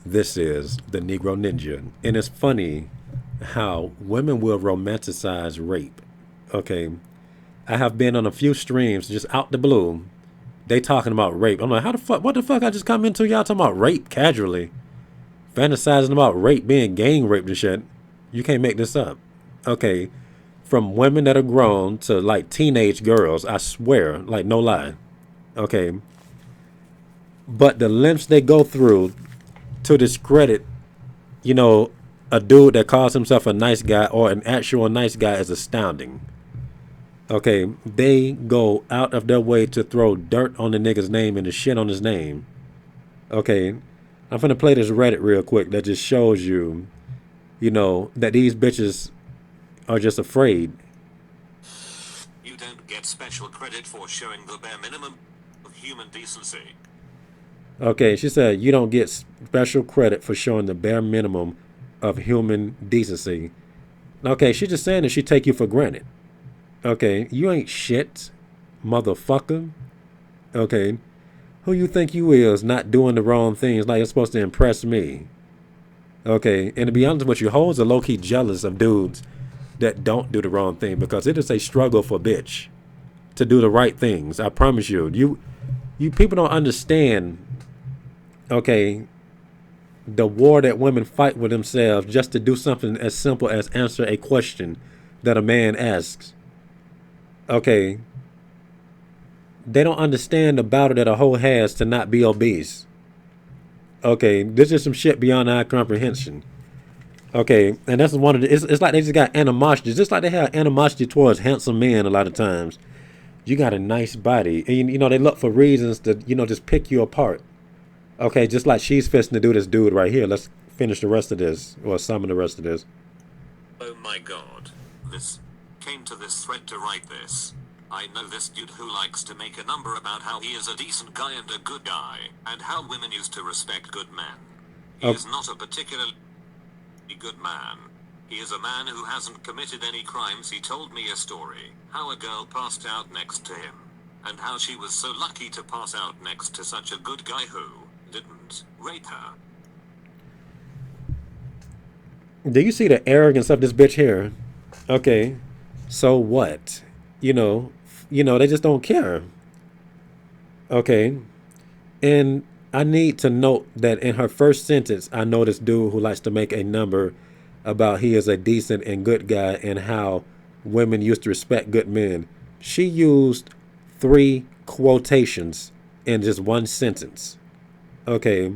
This is the Negro Ninja. And it's funny how women will romanticize rape. Okay. I have been on a few streams just out the blue. They talking about rape. I'm like, how the fuck? What the fuck? I just come into y'all talking about rape casually, fantasizing about rape, being gang raped and shit. You can't make this up. Okay. From women that are grown to like teenage girls, I swear, like no lie. Okay. But the lengths they go through to discredit, you know, a dude that calls himself a nice guy or an actual nice guy is astounding. Okay, they go out of their way to throw dirt on the nigga's name and the shit on his name. Okay, I'm finna play this Reddit real quick that just shows you, that these bitches are just afraid. You don't get special credit for showing the bare minimum of human decency. Okay, she said you don't get special credit for showing the bare minimum of human decency. Okay, she's just saying that she take you for granted. Okay, you ain't shit, motherfucker. Okay, who you think you is not doing the wrong things like you're supposed to impress me? Okay, and to be honest with you, hoes are low key jealous of dudes that don't do the wrong thing because it is a struggle for bitch to do the right things. I promise you. You people don't understand. Okay, the war that women fight with themselves just to do something as simple as answer a question that a man asks. Okay, they don't understand the battle that a hoe has to not be obese. Okay, this is some shit beyond our comprehension. Okay, and that's one of the. It's like they just got animosity, just like they have animosity towards handsome men a lot of times. You got a nice body, and they look for reasons to just pick you apart. Okay, just like she's fixing to do this dude right here. Let's finish the rest of this, or some of the rest of this. Oh my god. This came to this thread to write this. I know this dude who likes to make a number about how he is a decent guy and a good guy, and how women used to respect good men. He Oh, is not a particularly good man. He is a man who hasn't committed any crimes. He told me a story, how a girl passed out next to him, and how she was so lucky to pass out next to such a good guy who didn't rape her. do you see the arrogance of this bitch here? Okay, so what? They just don't care. Okay, and I need to note that in her first sentence, I know this dude who likes to make a number about he is a decent and good guy and how women used to respect good men. She used three quotations in just one sentence. Okay,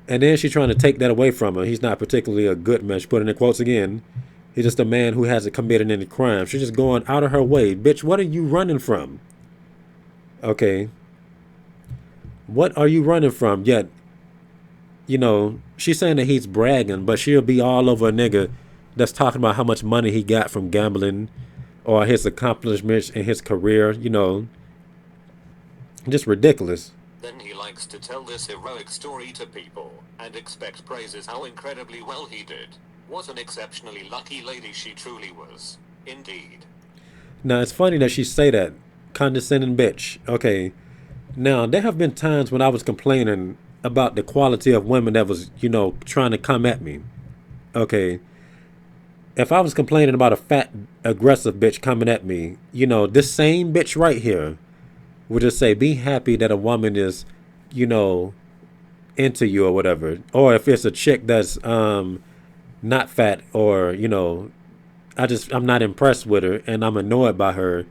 and then she's trying to take that away from her. He's not particularly a good man. She put in the quotes again. He's just a man who hasn't committed any crime. She's just going out of her way. Bitch, what are you running from? Okay, what are you running from? Yet, she's saying that he's bragging, but she'll be all over a nigga that's talking about how much money he got from gambling or his accomplishments in his career. Just ridiculous. Then he likes to tell this heroic story to people, and expect praises how incredibly well he did. What an exceptionally lucky lady she truly was. Indeed. Now, it's funny that she say that. Condescending bitch. Okay. Now, there have been times when I was complaining about the quality of women that was, trying to come at me. Okay. If I was complaining about a fat, aggressive bitch coming at me, this same bitch right here would just say, be happy that a woman is, you know, into you or whatever. Or if it's a chick that's not fat or, I'm not impressed with her and I'm annoyed by her,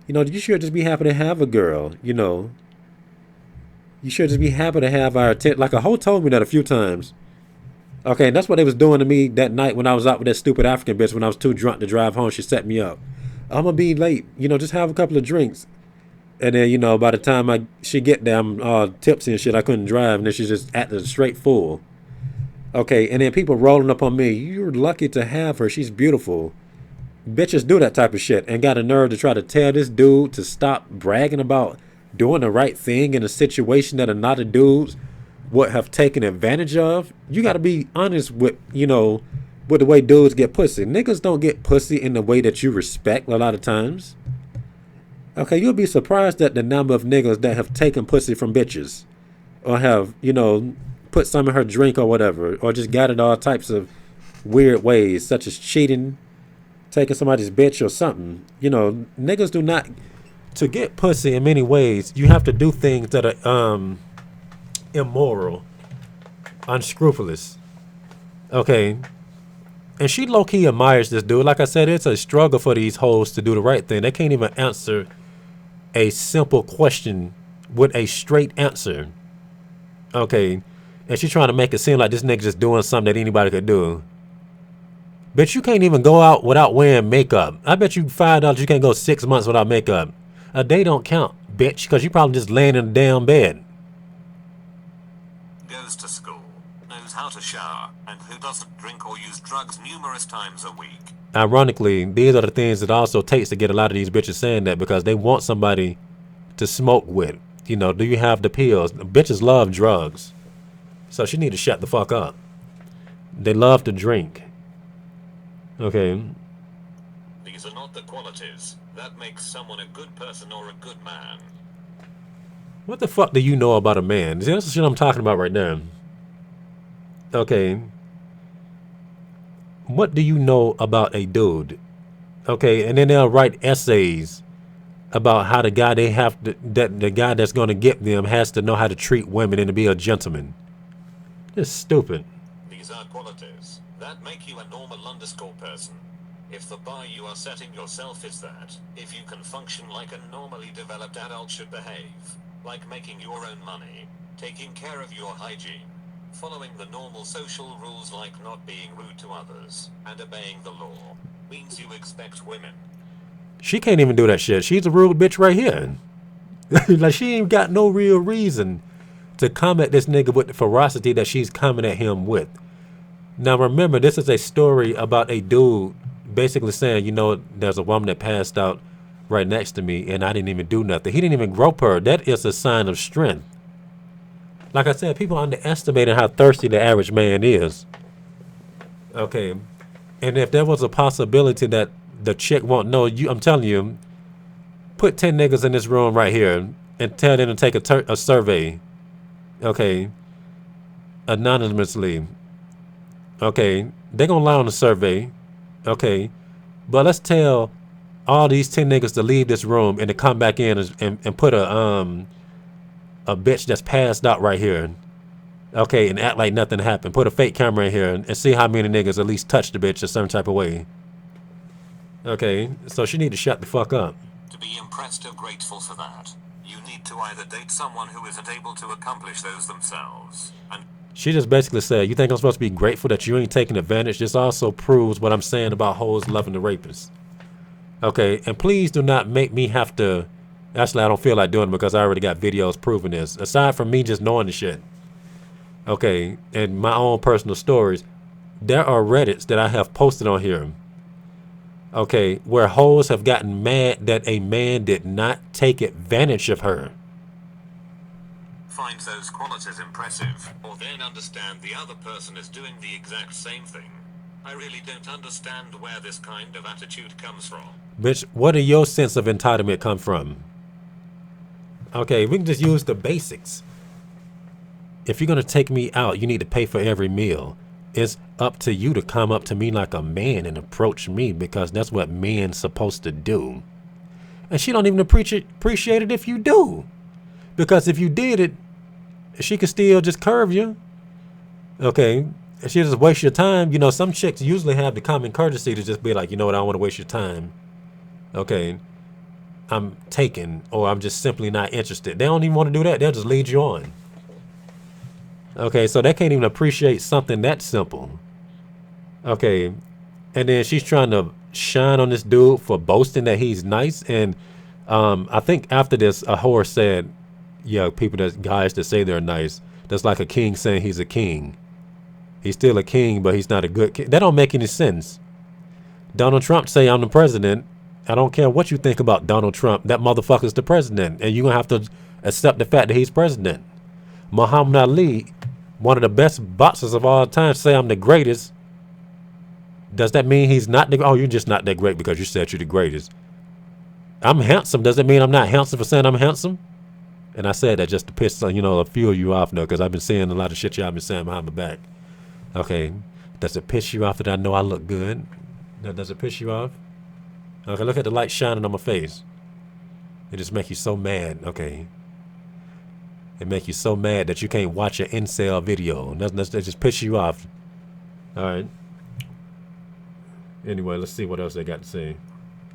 you should just be happy to have a girl, You should just be happy to have our attention. Like a hoe told me that a few times. Okay, and that's what they was doing to me that night when I was out with that stupid African bitch when I was too drunk to drive home. She set me up. I'm gonna be late. Just have a couple of drinks. And then, by the time she get there, I'm all tipsy and shit. I couldn't drive, and then she's just acting straight full. Okay, and then people rolling up on me. You're lucky to have her. She's beautiful. Bitches do that type of shit and got a nerve to try to tell this dude to stop bragging about doing the right thing in a situation that another dudes would have taken advantage of. You got to be honest with the way dudes get pussy. Niggas don't get pussy in the way that you respect a lot of times. Okay, you'll be surprised at the number of niggas that have taken pussy from bitches or have, put put some in her drink or whatever, or just got it all types of weird ways, such as cheating, taking somebody's bitch or something. You know, niggas do not, to get pussy in many ways, you have to do things that are immoral, unscrupulous. Okay. And she low-key admires this dude. Like I said, it's a struggle for these hoes to do the right thing. They can't even answer a simple question with a straight answer. Okay. And she's trying to make it seem like this nigga just doing something that anybody could do. Bitch, you can't even go out without wearing makeup. I bet you $5 you can't go 6 months without makeup. A day don't count, bitch, because you probably just laying in a damn bed. Goes to school, knows how to shower, and who doesn't drink or use drugs numerous times a week. Ironically, these are the things that also takes to get a lot of these bitches saying that, because they want somebody to smoke with. You know, do you have the pills? Bitches love drugs. So she need to shut the fuck up. They love to drink. Okay. These are not the qualities that makes someone a good person or a good man. What the fuck do you know about a man? See, that's the shit I'm talking about right now. Okay. What do you know about a dude? Okay, and then they'll write essays about how the guy they have to, that the guy that's going to get them has to know how to treat women and to be a gentleman. It's stupid. These are qualities that make you a normal underscore person. If the bar you are setting yourself is that, if you can function like a normally developed adult should behave, like making your own money, taking care of your hygiene, following the normal social rules like not being rude to others, and obeying the law, means you expect women. She can't even do that shit. She's a rude bitch right here. Like, she ain't got no real reason to come at this nigga with the ferocity that she's coming at him with. Now remember, this is a story about a dude basically saying, you know, there's a woman that passed out right next to me and I didn't even do nothing. He didn't even grope her. That is a sign of strength. Like I said, people underestimating how thirsty the average man is. Okay. And if there was a possibility that the chick won't know, I'm telling you, put 10 niggas in this room right here and tell them to take a survey. Okay. Anonymously. Okay. They're going to lie on the survey. Okay. But let's tell all these 10 niggas to leave this room and to come back in and put a bitch that's passed out right here. Okay. And act like nothing happened. Put a fake camera in here and see how many niggas at least touch the bitch a certain type of way. Okay. So she need to shut the fuck up. To be impressed or grateful for that, you need to either date someone who isn't able to accomplish those themselves, and she just basically said, you think I'm supposed to be grateful that you ain't taking advantage? This also proves what I'm saying about hoes loving the rapist. Okay, and please do not make me have to, actually I don't feel like doing it because I already got videos proving this. Aside from me just knowing the shit. Okay, and my own personal stories, there are Reddits that I have posted on here. Okay, where hoes have gotten mad that a man did not take advantage of her. Find those qualities impressive, or then understand the other person is doing the exact same thing. I really don't understand where this kind of attitude comes from. Bitch, where do your sense of entitlement come from? Okay, we can just use the basics. If you're going to take me out, you need to pay for every meal. It's up to you to come up to me like a man and approach me because that's what men's supposed to do. And she don't even appreciate it if you do. Because if you did it, she could still just curve you. Okay. And she'll just waste your time. You know, some chicks usually have the common courtesy to just be like, you know what, I don't want to waste your time. Okay. I'm taken, or I'm just simply not interested. They don't even want to do that. They'll just lead you on. Okay, so they can't even appreciate something that simple. Okay. And then she's trying to shine on this dude for boasting that he's nice. And I think after this, a whore said, yeah, guys that say they're nice, that's like a king saying he's a king. He's still a king, but he's not a good king. That don't make any sense. Donald Trump say I'm the president. I don't care what you think about Donald Trump. That motherfucker's the president. And you're going to have to accept the fact that he's president. Muhammad Ali, one of the best boxers of all time, say I'm the greatest. Does that mean he's not the... Oh, you're just not that great because you said you're the greatest. I'm handsome. Does it mean I'm not handsome for saying I'm handsome? And I said that just to piss, a few of you off, though, because I've been seeing a lot of shit y'all been saying behind my back. Okay, does it piss you off that I know I look good? Does it piss you off? Okay, look at the light shining on my face. It just make you so mad. Okay, it make you so mad that you can't watch an incel video. That just piss you off. All right. Anyway, let's see what else they got to say.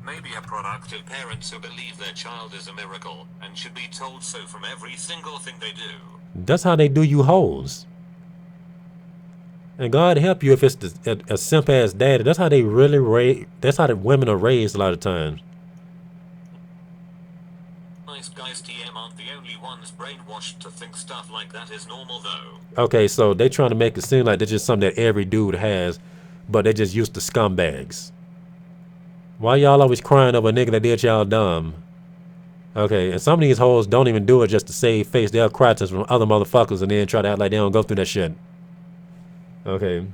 Maybe a product of parents who believe their child is a miracle and should be told so from every single thing they do. That's how they do you hoes. And God help you if it's a simp ass daddy. That's how they really raise. That's how the women are raised a lot of times. Nice guys TM aren't the only ones brainwashed to think stuff like that is normal though. Okay, so they trying to make it seem like they're just something that every dude has, but they just used to scumbags. Why y'all always crying over a nigga that did y'all dumb? Okay, and some of these hoes don't even do it just to save face. They'll cry to some other motherfuckers and then try to act like they don't go through that shit. Okay.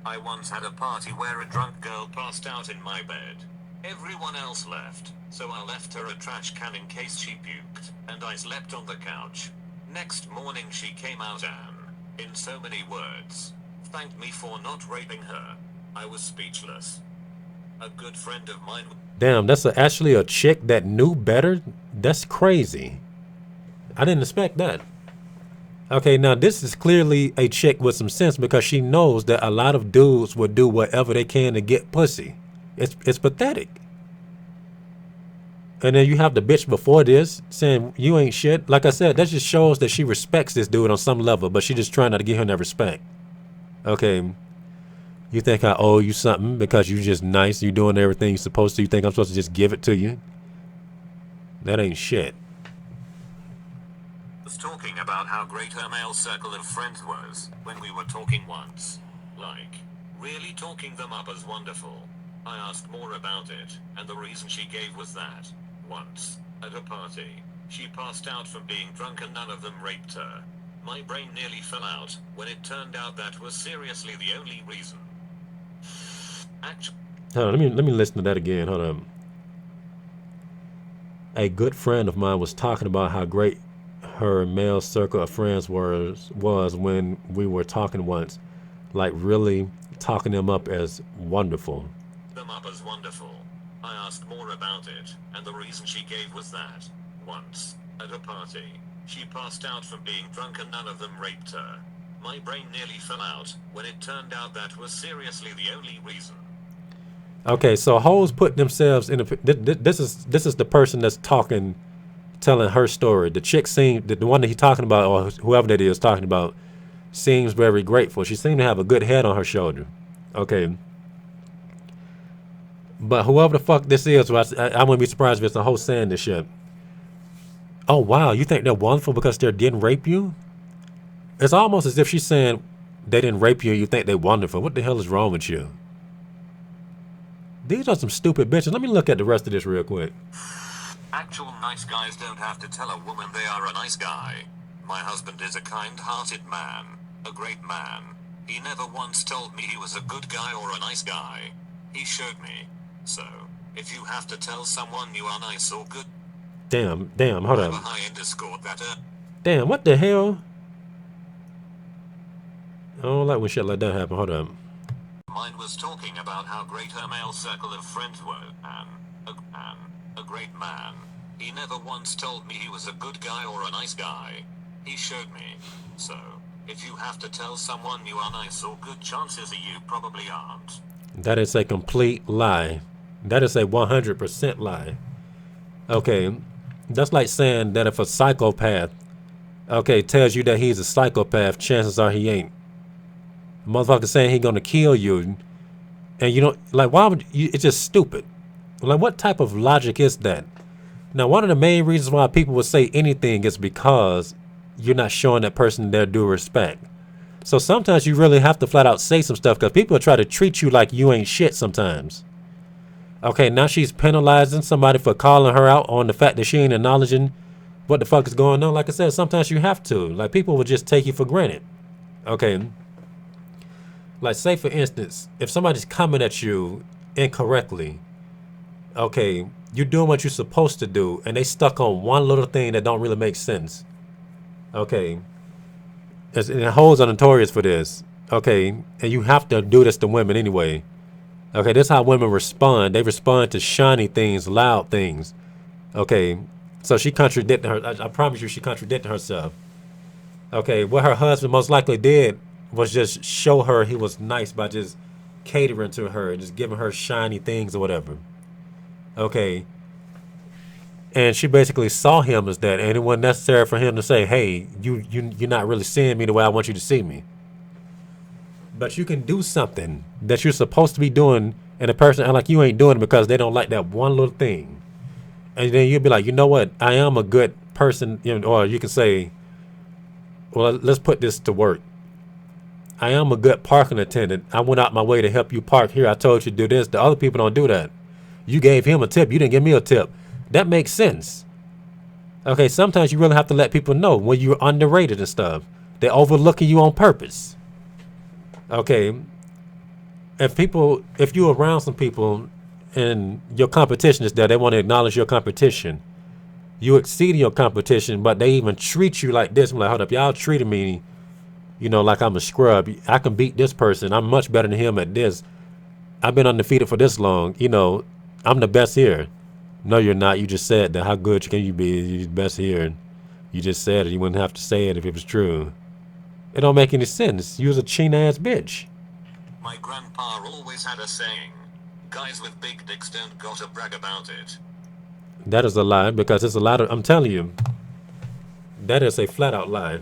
I once had a party where a drunk girl passed out in my bed. Everyone else left, so I left her a trash can in case she puked, and I slept on the couch. Next morning she came out and, in so many words, thanked me for not raping her. I was speechless. A good friend of mine. Damn, that's actually a chick that knew better? That's crazy. I didn't expect that. Okay, now this is clearly a chick with some sense because she knows that a lot of dudes would do whatever they can to get pussy. It's pathetic. And then you have the bitch before this saying you ain't shit. Like I said, that just shows that she respects this dude on some level, but she just trying not to give him that respect. Okay. You think I owe you something because you just nice, you doing everything you're supposed to. You think I'm supposed to just give it to you? That ain't shit. Was talking about how great her male circle of friends was when we were talking once. Like, really talking them up as wonderful. I asked more about it, and the reason she gave was that, once, at a party, she passed out from being drunk and none of them raped her. My brain nearly fell out when it turned out that was seriously the only reason. Hold on, let me listen to that again. Hold on. A good friend of mine was talking about how great her male circle of friends was when we were talking once, like really talking them up as wonderful. Them up as wonderful. I asked more about it, and the reason she gave was that, once, at a party, she passed out from being drunk and none of them raped her. My brain nearly fell out when it turned out that was seriously the only reason. Okay, so hoes put themselves in a. This is the person that's talking, telling her story. The chick seemed the one that he's talking about, or whoever that is talking about, seems very grateful. She seemed to have a good head on her shoulder. Okay. But whoever the fuck this is, I wouldn't be surprised if it's a hoe saying this shit. Oh wow, you think they're wonderful because they didn't rape you? It's almost as if she's saying they didn't rape you and you think they're wonderful. What the hell is wrong with you? These are some stupid bitches. Let me look at the rest of this real quick. Actual nice guys don't have to tell a woman they are a nice guy. My husband is a kind-hearted man, a great man. He never once told me he was a good guy or a nice guy. He showed me. So, if you have to tell someone you are nice or good... Damn, hold on. Damn, what the hell? I don't like when shit like that happen. Hold on. Mine was talking about how great her male circle of friends were, and a great man. He never once told me he was a good guy or a nice guy. He showed me. So, if you have to tell someone you are nice or good, chances are you probably aren't. That is a complete lie. That is a 100% lie. Okay, that's like saying that if a psychopath, okay, tells you that he's a psychopath, chances are he ain't. Motherfucker saying he gonna kill you, and you don't, like, why would you? It's just stupid. Like, what type of logic is that? Now, one of the main reasons why people would say anything is because you're not showing that person their due respect. So sometimes you really have to flat out say some stuff because people try to treat you like you ain't shit sometimes. Okay, now she's penalizing somebody for calling her out on the fact that she ain't acknowledging what the fuck is going on. Like I said, sometimes you have to. Like, people will just take you for granted. Okay. Like, say for instance, if somebody's coming at you incorrectly, okay, You're doing what you're supposed to do, and they stuck on one little thing that don't really make sense. Okay, and hoes are notorious for this. Okay, and you have to do this to women anyway. Okay, this is how women respond. They respond to shiny things, loud things. Okay, so she contradicted her. I promise you, she contradicted herself. Okay, what her husband most likely did was just show her he was nice by just catering to her, just giving her shiny things or whatever. Okay, and she basically saw him as that, and it wasn't necessary for him to say, "Hey, you're not really seeing me the way I want you to see me." But you can do something that you're supposed to be doing, and the person act like you ain't doing it because they don't like that one little thing. And then you'll be like, you know what? I am a good person, or you can say, well, let's put this to work. I am a good parking attendant. I went out my way to help you park here. I told you to do this. The other people don't do that. You gave him a tip. You didn't give me a tip. That makes sense. Okay, sometimes you really have to let people know when you're underrated and stuff. They're overlooking you on purpose. Okay, if you're around some people and your competition is there, they want to acknowledge your competition. You exceed your competition, but they even treat you like this. I'm like, hold up, y'all treated me, like I'm a scrub. I can beat this person. I'm much better than him at this. I've been undefeated for this long. I'm the best here. No, you're not. You just said that. How good can you be? You're the best here. You just said it. You wouldn't have to say it if it was true. It don't make any sense. You was a cheen-ass bitch. My grandpa always had a saying, guys with big dicks don't gotta brag about it. That is a lie, because it's a lot of, I'm telling you, that is a flat out lie.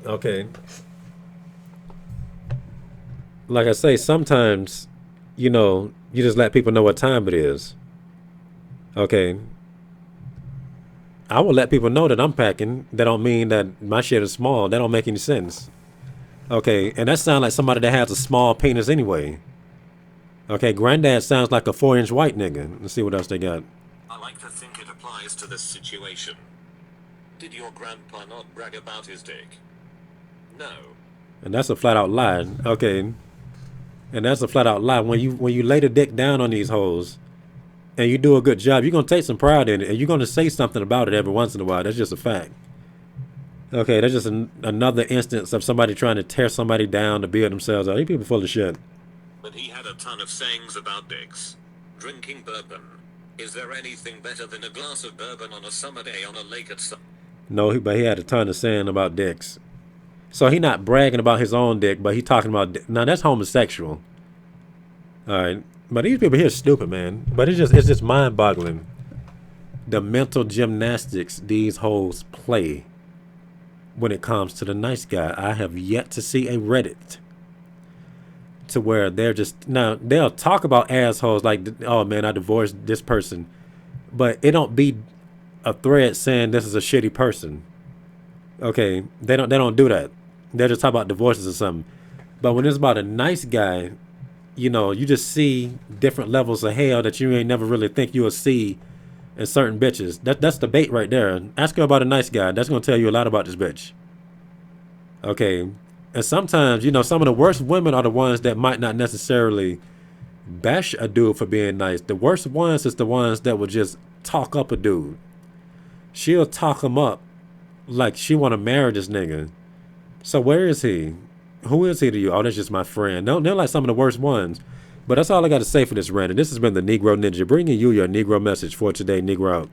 Okay. Like I say, sometimes, you just let people know what time it is. Okay. I will let people know that I'm packing. That don't mean that my shit is small. That don't make any sense. Okay, and that sounds like somebody that has a small penis anyway. Okay, granddad sounds like a 4-inch white nigga. Let's see what else they got. I like to think it applies to this situation. Did your grandpa not brag about his dick? No. And that's a flat out lie. Okay. And that's a flat out lie. When you lay the dick down on these hoes and you do a good job, you're gonna take some pride in it, and you're gonna say something about it every once in a while. That's just a fact. Okay, that's just another instance of somebody trying to tear somebody down to build themselves up. These people full of shit. But he had a ton of sayings about dicks. Drinking bourbon. Is there anything better than a glass of bourbon on a summer day on a lake at sun? No, but he had a ton of saying about dicks. So he not bragging about his own dick, but he talking about now that's homosexual. All right, but these people here are stupid, man. But it's just mind-boggling. The mental gymnastics these hoes play when it comes to the nice guy. I have yet to see a Reddit to where they're just, now they'll talk about assholes like, oh man, I divorced this person, but it don't be a thread saying this is a shitty person. Okay, they don't do that. They just talk about divorces or something. But when it's about a nice guy, you just see different levels of hell that you ain't never really think you'll see in certain bitches. That's the bait right there. Ask her about a nice guy. That's gonna tell you a lot about this bitch. Okay. And sometimes, some of the worst women are the ones that might not necessarily bash a dude for being nice. The worst ones is the ones that would just talk up a dude. She'll talk him up like she want to marry this nigga. So where is he? Who is he to you? Oh, that's just my friend. No, they're like some of the worst ones. But that's all I got to say for this rant. And this has been the Negro Ninja, bringing you your Negro message for today. Negro out.